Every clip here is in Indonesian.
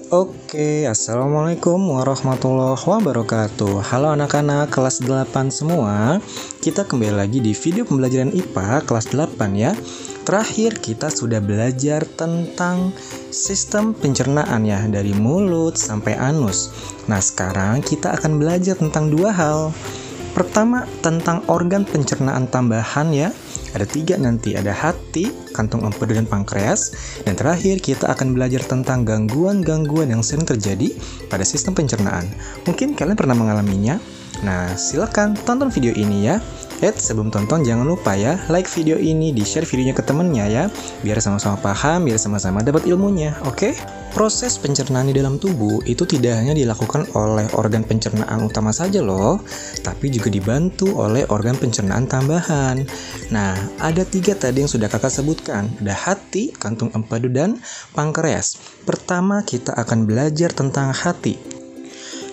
Oke, Assalamualaikum warahmatullahi wabarakatuh. Halo anak-anak kelas 8 semua. Kita kembali lagi di video pembelajaran IPA kelas 8 ya. Terakhir kita sudah belajar tentang sistem pencernaan ya, dari mulut sampai anus. Nah, sekarang kita akan belajar tentang dua hal. Pertama, tentang organ pencernaan tambahan ya. Ada 3 nanti, ada hati, kantung empedu, dan pankreas. Dan terakhir kita akan belajar tentang gangguan-gangguan yang sering terjadi pada sistem pencernaan. Mungkin kalian pernah mengalaminya. Nah, silakan tonton video ini ya. Sebelum tonton jangan lupa ya, like video ini, di-share videonya ke temennya ya, biar sama-sama paham, biar sama-sama dapat ilmunya, oke? Proses pencernaan di dalam tubuh itu tidak hanya dilakukan oleh organ pencernaan utama saja loh, tapi juga dibantu oleh organ pencernaan tambahan. Nah, ada 3 tadi yang sudah kakak sebutkan, ada hati, kantung empedu, dan pankreas. Pertama kita akan belajar tentang hati.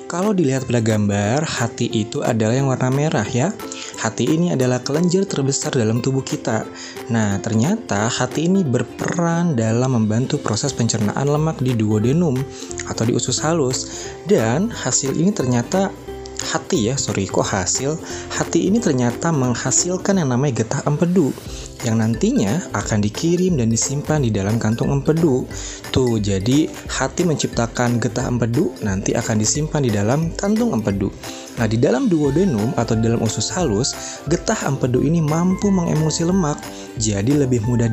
Kalau dilihat pada gambar, hati itu adalah yang warna merah ya. Hati ini adalah kelenjar terbesar dalam tubuh kita. Nah, ternyata hati ini berperan dalam membantu proses pencernaan lemak di duodenum atau di usus halus. Dan hasil ini ternyata hati ini ternyata menghasilkan yang namanya getah empedu, yang nantinya akan dikirim dan disimpan di dalam kantung empedu. Tuh, jadi hati menciptakan getah empedu nanti akan disimpan di dalam kantung empedu. Nah, di dalam duodenum atau di dalam usus halus, getah empedu ini mampu mengemulsi lemak, jadi lebih mudah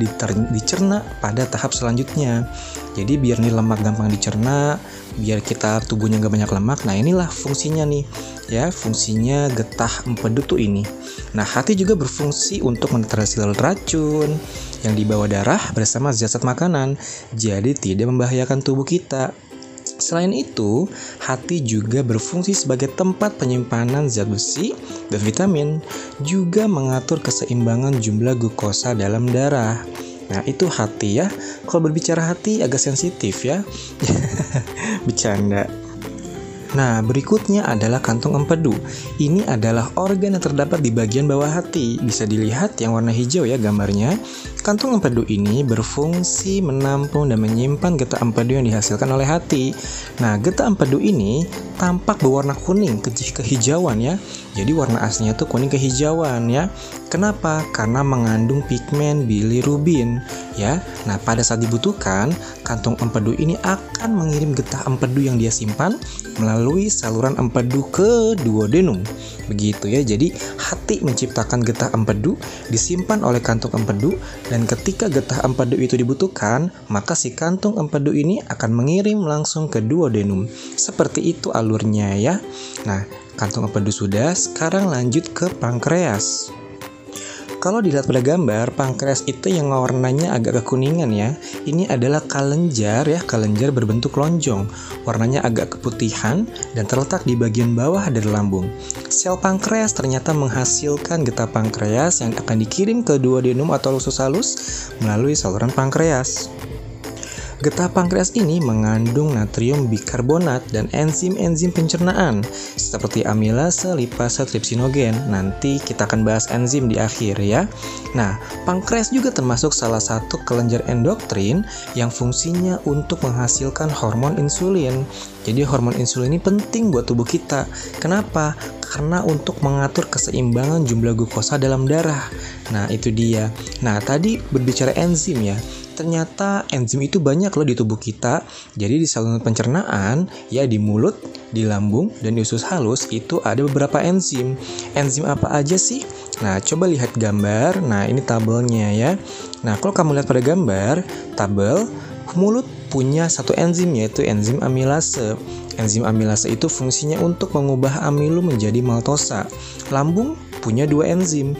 dicerna pada tahap selanjutnya. Jadi biar nih lemak gampang dicerna, biar kita tubuhnya gak banyak lemak. Nah, inilah fungsinya nih ya, fungsinya getah empedu tuh ini. Nah, hati juga berfungsi untuk menetralisir racun yang dibawa darah bersama zat-zat makanan, jadi tidak membahayakan tubuh kita. Selain itu, hati juga berfungsi sebagai tempat penyimpanan zat besi dan vitamin, juga mengatur keseimbangan jumlah glukosa dalam darah. Nah, itu hati ya. Kalau berbicara hati agak sensitif ya. Bercanda. Nah, berikutnya adalah kantung empedu. Ini adalah organ yang terdapat di bagian bawah hati. Bisa dilihat yang warna hijau ya gambarnya. Kantung empedu ini berfungsi menampung dan menyimpan getah empedu yang dihasilkan oleh hati. Nah, getah empedu ini tampak berwarna kuning kehijauan ya. Jadi warna aslinya tuh kuning kehijauan ya. Kenapa? Karena mengandung pigmen bilirubin ya. Nah, pada saat dibutuhkan, kantung empedu ini akan mengirim getah empedu yang dia simpan melalui saluran empedu ke duodenum. Begitu ya. Jadi hati menciptakan getah empedu, disimpan oleh kantung empedu, dan ketika getah empedu itu dibutuhkan, maka si kantung empedu ini akan mengirim langsung ke duodenum. Seperti itu alurnya ya. Nah, kantung empedu sudah, sekarang lanjut ke pankreas. Kalau dilihat pada gambar, pankreas itu yang warnanya agak kekuningan ya. Ini adalah kelenjar ya, kelenjar berbentuk lonjong. Warnanya agak keputihan dan terletak di bagian bawah dari lambung. Sel pankreas ternyata menghasilkan getah pankreas yang akan dikirim ke duodenum atau usus halus melalui saluran pankreas. Getah pankreas ini mengandung natrium bikarbonat dan enzim-enzim pencernaan seperti amilase, lipase, tripsinogen. Nanti kita akan bahas enzim di akhir ya. Nah, pankreas juga termasuk salah satu kelenjar endokrin yang fungsinya untuk menghasilkan hormon insulin. Jadi hormon insulin ini penting buat tubuh kita. Kenapa? Karena untuk mengatur keseimbangan jumlah glukosa dalam darah. Nah, itu dia. Nah, tadi berbicara enzim ya. Ternyata enzim itu banyak loh di tubuh kita. Jadi di saluran pencernaan, ya di mulut, di lambung, dan di usus halus itu ada beberapa enzim. Enzim apa aja sih? Nah, coba lihat gambar. Nah, ini tabelnya ya. Nah, kalau kamu lihat pada gambar, tabel, mulut punya satu enzim yaitu enzim amilase. Enzim amilase itu fungsinya untuk mengubah amilo menjadi maltosa. Lambung punya 2 enzim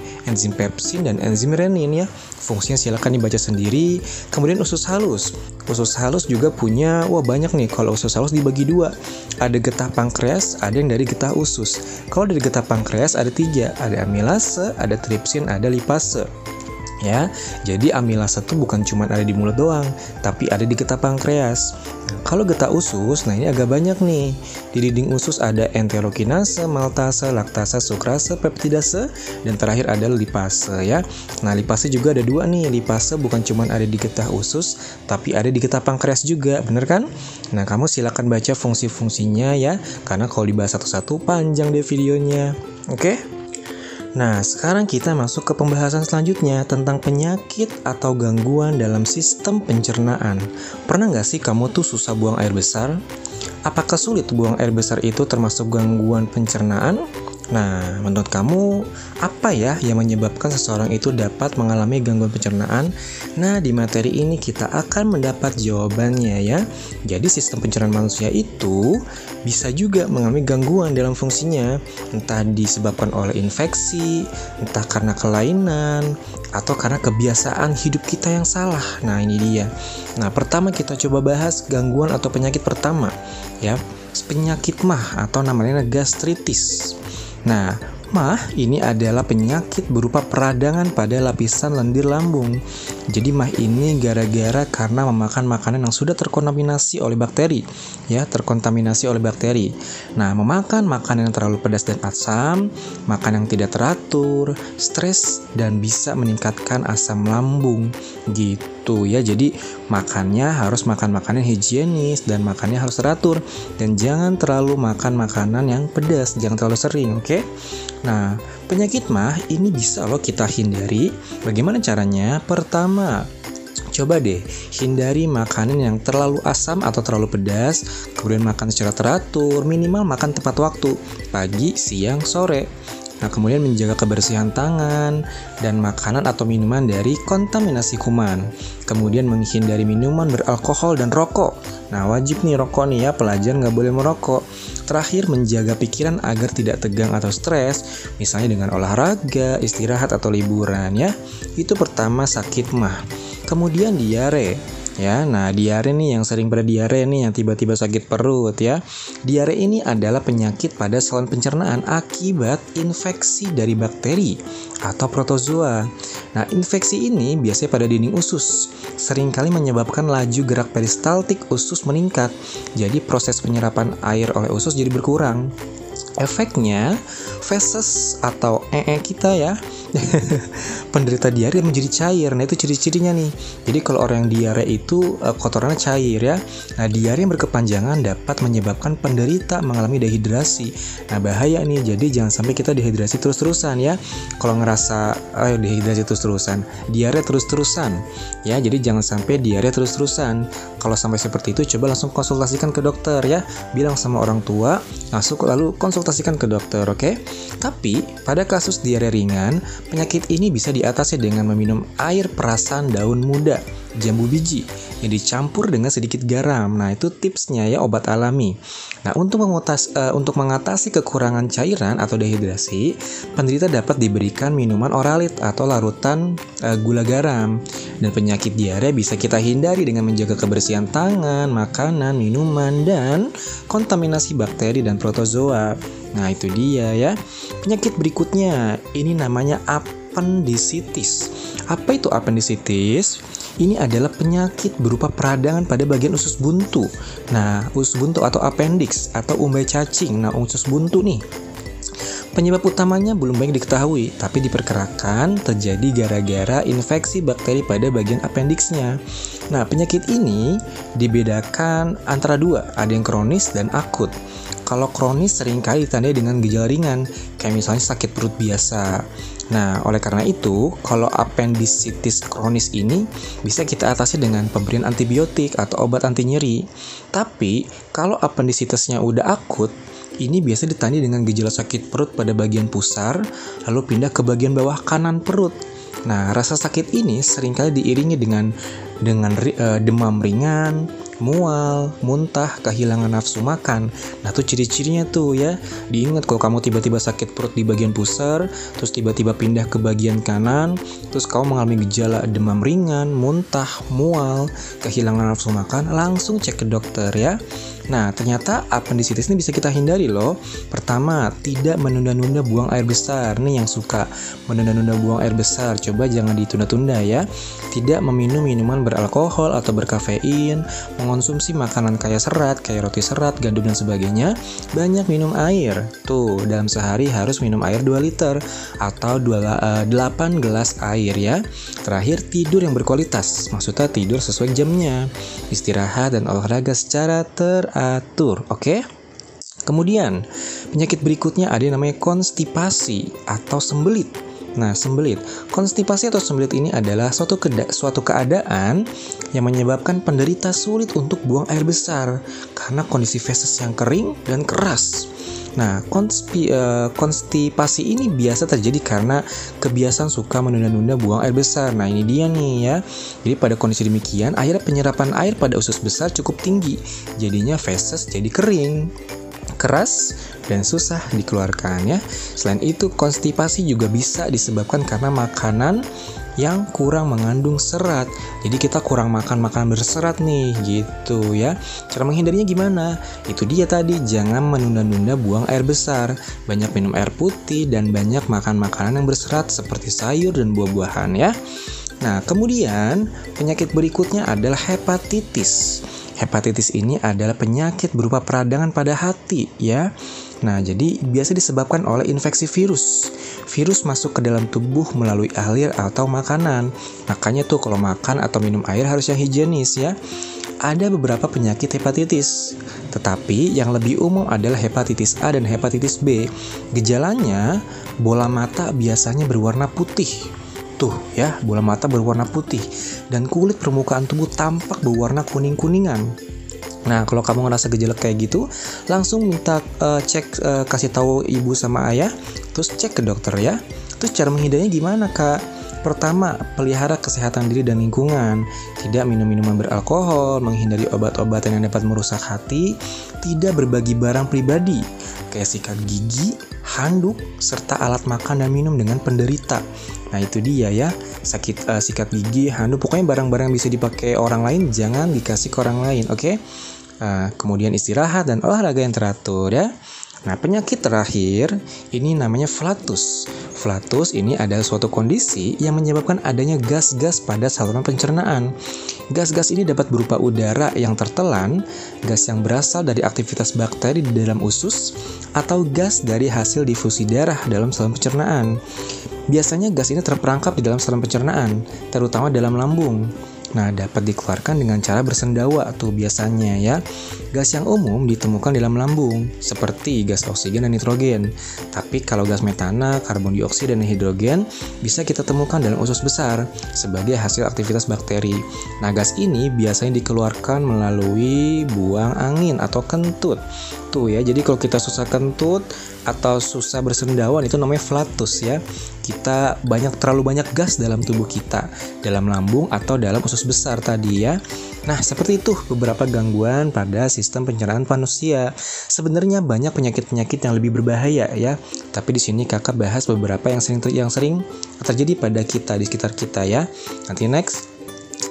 pepsin dan enzim renin ya. Fungsinya silakan dibaca sendiri. Kemudian usus halus. Usus halus juga punya, banyak nih. Kalau usus halus dibagi 2. Ada getah pankreas, ada yang dari getah usus. Kalau dari getah pankreas ada 3. Ada amilase, ada tripsin, ada lipase. Ya, jadi amilase itu bukan cuma ada di mulut doang, tapi ada di getah pankreas. Kalau getah usus, nah ini agak banyak nih. Di dinding usus ada enterokinase, maltase, laktase, sukrase, peptidase, dan terakhir ada lipase ya. Nah, lipase juga ada 2 nih. Lipase bukan cuma ada di getah usus, tapi ada di getah pankreas juga, bener kan? Nah, kamu silakan baca fungsi-fungsinya ya, karena kalau dibahas satu-satu panjang deh videonya. Oke? Nah, sekarang kita masuk ke pembahasan selanjutnya tentang penyakit atau gangguan dalam sistem pencernaan. Pernah nggak sih kamu tuh susah buang air besar? Apakah sulit buang air besar itu termasuk gangguan pencernaan? Nah, menurut kamu apa ya yang menyebabkan seseorang itu dapat mengalami gangguan pencernaan? Nah, di materi ini kita akan mendapat jawabannya ya. Jadi sistem pencernaan manusia itu bisa juga mengalami gangguan dalam fungsinya, entah disebabkan oleh infeksi, entah karena kelainan, atau karena kebiasaan hidup kita yang salah. Nah, ini dia. Nah, pertama kita coba bahas gangguan atau penyakit pertama ya. Penyakit MAH atau namanya gastritis. Nah, MAH ini adalah penyakit berupa peradangan pada lapisan lendir lambung. Jadi MAH ini gara-gara karena memakan makanan yang sudah terkontaminasi oleh bakteri, ya, terkontaminasi oleh bakteri. Nah, memakan makanan yang terlalu pedas dan asam, makan yang tidak teratur, stres, dan bisa meningkatkan asam lambung, gitu ya. Jadi makannya harus makan makanan higienis dan makannya harus teratur, dan jangan terlalu makan makanan yang pedas, jangan terlalu sering, oke? Nah, penyakit MAH ini bisa loh kita hindari. Bagaimana caranya? Pertama, coba deh hindari makanan yang terlalu asam atau terlalu pedas, kemudian makan secara teratur, minimal makan tepat waktu, pagi, siang, sore. Nah, kemudian menjaga kebersihan tangan dan makanan atau minuman dari kontaminasi kuman. Kemudian menghindari minuman beralkohol dan rokok. Nah, wajib nih rokok nih ya, pelajar nggak boleh merokok. Terakhir, menjaga pikiran agar tidak tegang atau stres, misalnya dengan olahraga, istirahat, atau liburan ya. Itu pertama sakit MAH. Kemudian diare. Ya, nah diare nih yang sering pada diare nih yang tiba-tiba sakit perut ya. Diare ini adalah penyakit pada saluran pencernaan akibat infeksi dari bakteri atau protozoa. Nah, infeksi ini biasanya pada dinding usus. Seringkali menyebabkan laju gerak peristaltik usus meningkat. Jadi proses penyerapan air oleh usus jadi berkurang. Efeknya, feses atau kita ya, penderita diare menjadi cair. Nah, itu ciri-cirinya nih. Jadi kalau orang yang diare itu kotorannya cair ya. Nah, diare yang berkepanjangan dapat menyebabkan penderita mengalami dehidrasi. Nah, bahaya nih. Jadi jangan sampai kita dehidrasi terus-terusan ya. Kalau ngerasa dehidrasi terus-terusan, diare terus-terusan ya. Jadi jangan sampai diare terus-terusan. Kalau sampai seperti itu, coba langsung konsultasikan ke dokter ya. Bilang sama orang tua, lalu konsultasikan ke dokter, oke? Tapi pada kasus diare ringan, penyakit ini bisa diatasi dengan meminum air perasan daun muda, jambu biji yang dicampur dengan sedikit garam. Nah, itu tipsnya ya, obat alami. Nah, untuk mengatasi kekurangan cairan atau dehidrasi, penderita dapat diberikan minuman oralit atau larutan gula garam. Dan penyakit diare bisa kita hindari dengan menjaga kebersihan tangan, makanan, minuman, dan kontaminasi bakteri dan protozoa. Nah, itu dia ya. Penyakit berikutnya, ini namanya appendicitis. Apa itu appendicitis? Ini adalah penyakit berupa peradangan pada bagian usus buntu. Nah, usus buntu atau appendix atau umbai cacing. Nah, usus buntu nih. Penyebab utamanya belum banyak diketahui, tapi diperkirakan terjadi gara-gara infeksi bakteri pada bagian appendixnya. Nah, penyakit ini dibedakan antara dua, ada yang kronis dan akut. Kalau kronis seringkali ditandai dengan gejala ringan, kayak misalnya sakit perut biasa. Nah, oleh karena itu, kalau appendicitis kronis ini bisa kita atasi dengan pemberian antibiotik atau obat anti nyeri. Tapi, kalau appendicitisnya udah akut, ini biasa ditandai dengan gejala sakit perut pada bagian pusar, lalu pindah ke bagian bawah kanan perut. Nah, rasa sakit ini seringkali diiringi dengan demam ringan, mual, muntah, kehilangan nafsu makan. Nah tuh ciri-cirinya tuh ya. Diingat kalau kamu tiba-tiba sakit perut di bagian pusar, terus tiba-tiba pindah ke bagian kanan, terus kamu mengalami gejala demam ringan, muntah, mual, kehilangan nafsu makan, langsung cek ke dokter ya. Nah, ternyata appendicitis ini bisa kita hindari loh. Pertama, tidak menunda-nunda buang air besar. Nih yang suka menunda-nunda buang air besar, coba jangan ditunda-tunda ya. Tidak meminum minuman beralkohol atau berkafein, mengonsumsi makanan kaya serat, kayak roti serat, gandum dan sebagainya. Banyak minum air. Tuh, dalam sehari harus minum air 2 liter atau 8 gelas air ya. Terakhir, tidur yang berkualitas. Maksudnya tidur sesuai jamnya. Istirahat dan olahraga secara teratur, oke? Kemudian, penyakit berikutnya ada yang namanya konstipasi atau sembelit. Nah, sembelit. Konstipasi atau sembelit ini adalah suatu keadaan yang menyebabkan penderita sulit untuk buang air besar karena kondisi feses yang kering dan keras. Nah, konstipasi ini biasa terjadi karena kebiasaan suka menunda-nunda buang air besar. Nah, ini dia nih ya. Jadi pada kondisi demikian, akhirnya penyerapan air pada usus besar cukup tinggi. Jadinya feses jadi kering, keras, dan susah dikeluarkan ya. Selain itu, konstipasi juga bisa disebabkan karena makanan yang kurang mengandung serat. Jadi kita kurang makan makanan berserat nih gitu ya. Cara menghindarinya gimana? Itu dia tadi, jangan menunda-nunda buang air besar. Banyak minum air putih dan banyak makan makanan yang berserat seperti sayur dan buah-buahan ya. Nah, kemudian penyakit berikutnya adalah hepatitis. Hepatitis ini adalah penyakit berupa peradangan pada hati ya. Nah, jadi biasa disebabkan oleh infeksi virus. Virus masuk ke dalam tubuh melalui air atau makanan. Makanya tuh kalau makan atau minum air harus yang higienis ya. Ada beberapa penyakit hepatitis, tetapi yang lebih umum adalah hepatitis A dan hepatitis B. Gejalanya, bola mata biasanya berwarna putih. Tuh ya, bola mata berwarna putih dan kulit permukaan tubuh tampak berwarna kuning-kuningan. Nah, kalau kamu ngerasa gejala kayak gitu, langsung minta kasih tahu ibu sama ayah, terus cek ke dokter ya. Terus cara menghindarinya gimana, Kak? Pertama, pelihara kesehatan diri dan lingkungan. Tidak minum minuman beralkohol, menghindari obat-obatan yang dapat merusak hati, tidak berbagi barang pribadi, kayak sikat gigi, handuk, serta alat makan dan minum dengan penderita. Nah, itu dia ya, sikat gigi, handuk, pokoknya barang-barang yang bisa dipakai orang lain jangan dikasih ke orang lain, oke? Kemudian istirahat dan olahraga yang teratur ya. Nah, penyakit terakhir ini namanya flatus. Flatus ini adalah suatu kondisi yang menyebabkan adanya gas-gas pada saluran pencernaan. Gas-gas ini dapat berupa udara yang tertelan, gas yang berasal dari aktivitas bakteri di dalam usus, atau gas dari hasil difusi darah dalam saluran pencernaan. Biasanya gas ini terperangkap di dalam saluran pencernaan, terutama dalam lambung. Nah, dapat dikeluarkan dengan cara bersendawa tuh biasanya ya. Gas yang umum ditemukan dalam lambung, seperti gas oksigen dan nitrogen. Tapi kalau gas metana, karbon dioksida, dan hidrogen bisa kita temukan dalam usus besar sebagai hasil aktivitas bakteri. Nah, gas ini biasanya dikeluarkan melalui buang angin atau kentut. Tuh ya, jadi kalau kita susah kentut atau susah bersendawa itu namanya flatus ya. Kita terlalu banyak gas dalam tubuh kita, dalam lambung atau dalam usus besar tadi ya. Nah, seperti itu beberapa gangguan pada sistem pencernaan manusia. Sebenarnya banyak penyakit-penyakit yang lebih berbahaya ya. Tapi di sini kakak bahas beberapa yang sering terjadi pada kita di sekitar kita ya. Nanti next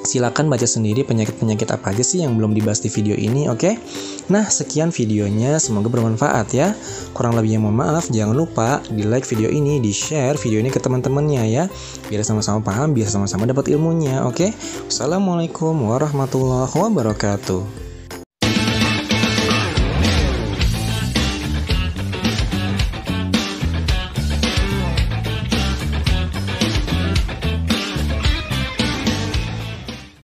silakan baca sendiri penyakit-penyakit apa aja sih yang belum dibahas di video ini, oke? Nah, sekian videonya, semoga bermanfaat ya. Kurang lebihnya mohon maaf, jangan lupa di like video ini, di share video ini ke teman-temannya ya. Biar sama-sama paham, biar sama-sama dapat ilmunya, oke? Wassalamualaikum warahmatullahi wabarakatuh.